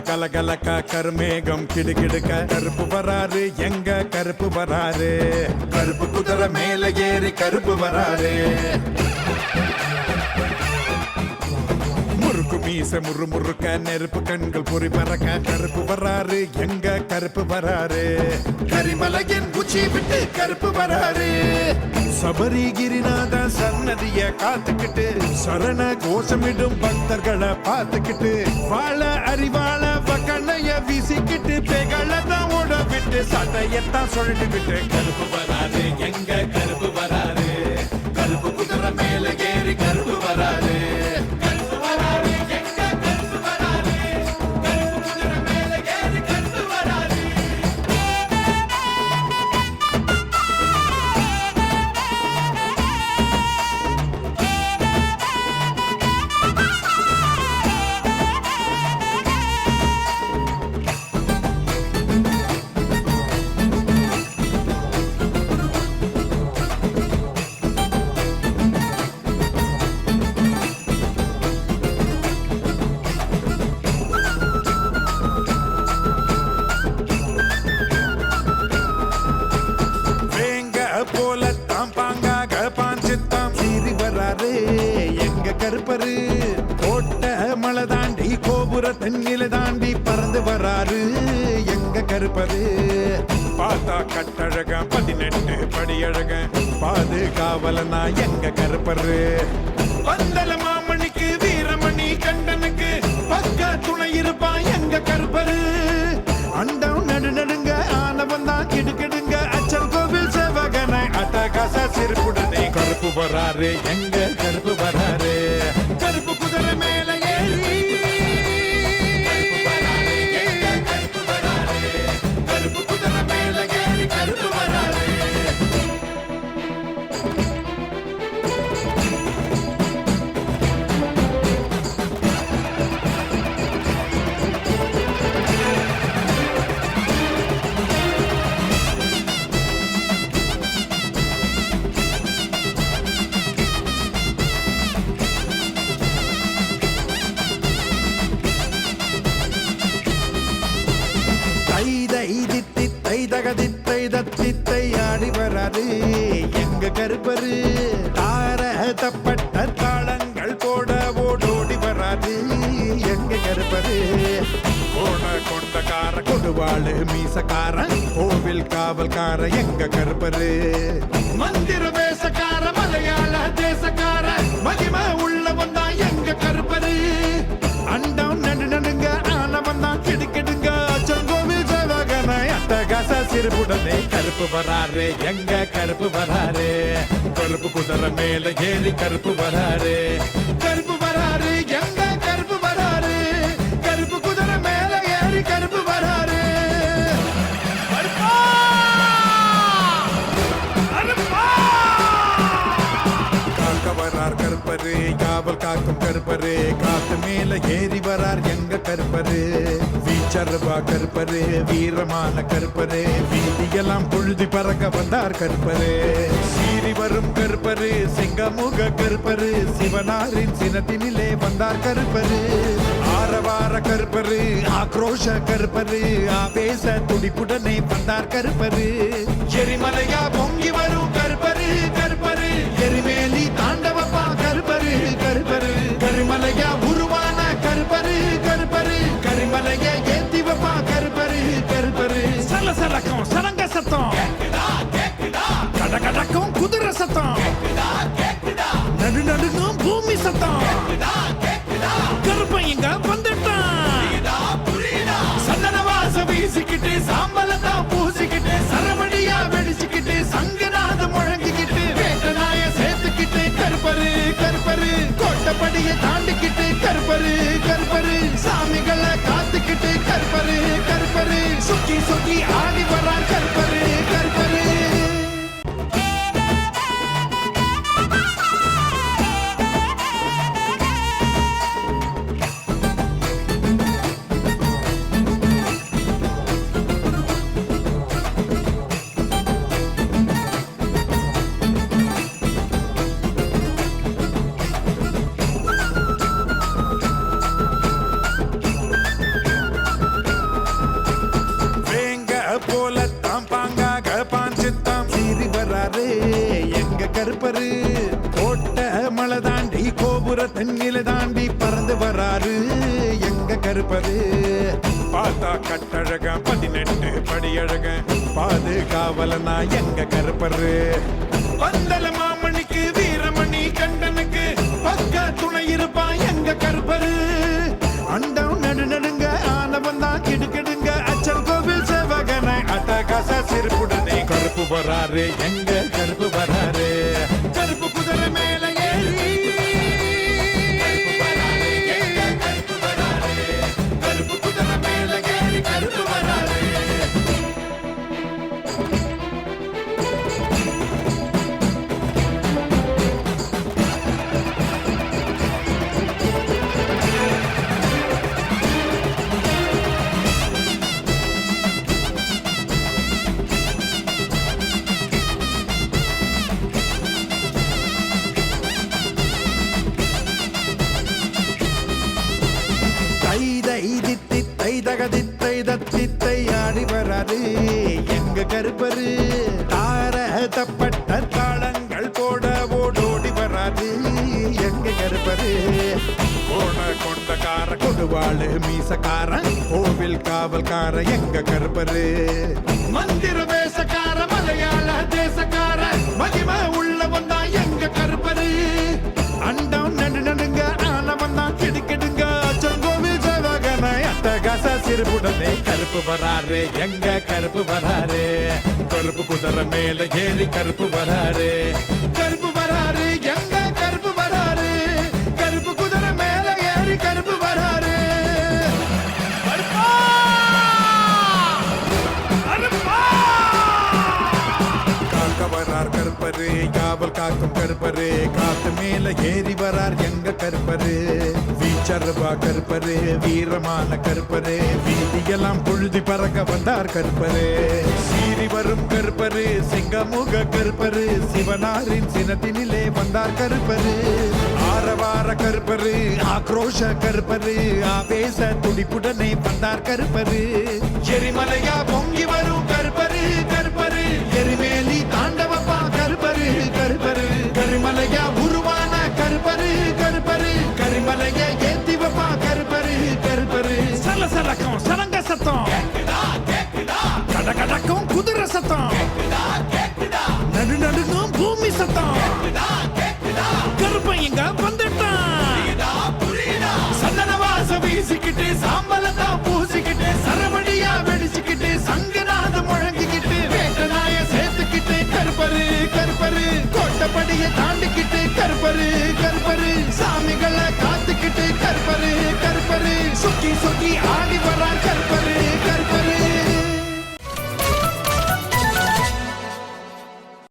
கலகலக்க கருமேகம் கிடுகிடுக்க கருப்பு வராரு எங்க கருப்பு வராரு கருப்பு குதிரை மேல ஏறி கருப்பு வராரு முறுக்கு மீச முறுமுறுக்க நெருப்பு கண்கள் பொறி பறக்க கருப்பு வராரு எங்க கருப்பு வராரு கரிமலையின் உச்சி விட்டு கருப்பு வராரு சபரிகிரிநாத சன்னதிய காத்துக்கிட்டு சரண கோஷமிடும் பக்தர்களை பார்த்துக்கிட்டு வாழ அறிவாள வக்கண்ணைய வீசிக்கிட்டு பெகளதான் ஓட விட்டு சட்டையத்தான் சொல்லிட்டு விட்டு கருப்பு வராரு எங்க கருப்பு வராரு கருப்பு குதிரை மேல ஏறி கருப்பு வராரு கருப்பரு கோட்ட மலை தாண்டி கோபுர தென்னில தாண்டி பறந்து வராரு எங்க கருப்பரு பார்த்தா கட்டழக 18 படியழக பாதுகாவலனா எங்க கருப்பரு பந்தல மாமணிக்கு வீரமணி கண்டனுக்கு பக்க துணை இருப்பா எங்க கருப்பரு அண்டம் நடு நடுங்க ஆனவன் தான் கிடுக்கிடுங்க அச்சல் கோவில் சேவகனை அட்டகாச சிறுகுடனே கருப்பு வராரு எங்க கருப்பு வராரு கருப்பு குதிரை மேல ஏறி கருப்பு வராரு கருப்பு குதிரை மேல ஏறி கருப்பு வராரு தகதித்தை ஆடி வராது எங்க கருப்பரு தார தப்பட்ட தாளங்கள் போட ஓடோடி வராது எங்க கருப்பரு கோண கொண்டக்கார கொடுவாளு மீசக்கார கோவில் காவல்கார எங்க கருப்பரு மந்திர வேசக்கார மலையாள தேசக்கார மகிம உள்ளவன் தான் எங்க கருப்பரு அண்டம் நடு நடுங்க ஆனவன் தான் கிடுக்கிடுங்க அச்சங்கோவில் சேவகனை அட்டகாச சிறுபுடனே கருப்பு வராரு எங்க கருப்பு வராரு கருப்பு குதிரை மேல ஏறி கருப்பு வராரு கருப்பு வராரு எங்க கருப்பு வராரு கருப்பு குதிரை மேல ஏறி கருப்பு வராரு காக்க வரார் கருப்பரு காவல் காக்கும் கருப்பரு காத்து மேல ஏறி வரார் எங்க கருப்பரு வீச்சர்வா கருப்பரு வீரமான கருப்பரு வீதியெல்லாம் பொழுதி பறக்க வந்தார் கருப்பரு சீறி வரும் கருப்பரு சிங்கமுக கருப்பரு சிவனாரின் சினத்தினிலே வந்தார் கருப்பரு ஆரவார கருப்பரு ஆக்ரோஷ கருப்பரு ஆவேச துடிப்புடனே வந்தார் கருப்பரு எரிமலையா பொங்கி வரும் கருப்பரு கருப்பரு எரிமேலி தாண்டவப்பா கருப்பரு கருப்பரு கரிமலையா உருவான கருப்பரு கருப்பரு கரிமலைய ஏத்தி வைப்பா கருப்பரு கருப்பரு சல சலக்கம் சலங்க சத்தம் கட கடக்கும் குதிரை சத்தம் நடு நடுங்கும் பூமி சத்தம் கருப்பையங்க வந்துட்டான் சந்தன வாசம் வீசிக்கிட்டு சாம்பலத்தான் பூசிக்கிட்டு சரவ தாண்டி பறந்து வராரு எங்க கருப்பரு. பார்த்தா கட்டழக 18 படியழக பாதுகாவலனா எங்க கருப்பரு. பந்தல மாமணிக்கு வீரமணி கண்டனுக்கு பக்க துணை இருப்பான் எங்க கருப்பரு. அண்டம் நடு நடுங்க ஆனவன் தான் கிடுக்கிடுங்க அச்சல் கோவில் சேவகனை அட்டகாச சிரிப்புடனே கருப்பு வராரு எங்க கருப்பு வராரு. கருப்பு குதிரை மேல ஏறி கருப்பு குதிரை மேல ஏறி கருப்பு வராரு. தித்தை ஆடி வராது எங்க கருப்பரு. தார தப்பட்ட தாளங்கள் போட ஓடோடி வராது எங்க கருப்பரு. கோண கொண்டக்கார கொடுவாளு மீசக்கார கோவில் காவல்கார எங்க கருப்பரு. மந்திர வேஷக்கார மலையாள தேசக்கார மகிமை உள்ளவன் தான் எங்க கருப்பரு. அண்டம் நடு நடுங்க ஆனவன் தான் கிடுக்கிடுங்க அச்சங்கோவில் சேவகனை அட்டகாச சிறுபுடனே கருப்பு வராரு எங்க கருப்பு வராரு. கருப்பு குதிரை மேல ஏறி கருப்பு வராரு. கருப்பு வராரு எங்க கருப்பு வராரு. கருப்பு குதிரை மேல ஏறி கருப்பு வராரு. காக்க வரார் கருப்பரு காவல் காக்கும் கருப்பரு. காத்து மேல ஏறி வரார் எங்க கருப்பரு. வீச்சருவா கருப்பரு வீரமான கருப்பரு. வீதியெல்லாம் புழுதி பறக்க வந்தார் கருப்பரு. சீறி வரும் கருப்பரு சிங்கமுக கருப்பரு. சிவனாரின் சினத்தினிலே வந்தார் கருப்பரு. ஆரவார கருப்பரு ஆக்ரோஷ கருப்பரு. ஆவேச துடிப்புடனே வந்தார் கருப்பரு. எரிமலையா பொங்கி வரும் கருப்பரு கருப்பரு. எரிமேலி தாண்டவப்பா கருப்பரு கருப்பரு. கரிமலையா உருவான கருப்பரு கருப்பரு. கரிமலையா ஏத்தி வப்பா கருப்பரு கருப்பரு. சல சலக்கம் சலங்க சத்தம் கட கடக்கும் குதிரை சத்தம் நடு நடுங்கும் பூமி சத்தம். கருப்பன் இங்க வந்துட்டான். சந்தன வாசம் வீசிக்கிட்டு சாம்பலத்தான் பூசிக்கிட்டு சரவடியா வெடிச்சுக்கிட்டு சங்கநாதம் முழங்கிக்கிட்டு வேட்டநாய சேர்த்துக்கிட்டு கருப்பரு கருப்பரு. கோட்டப்படியை தாண்டிக்கிட்டு கருப்பரு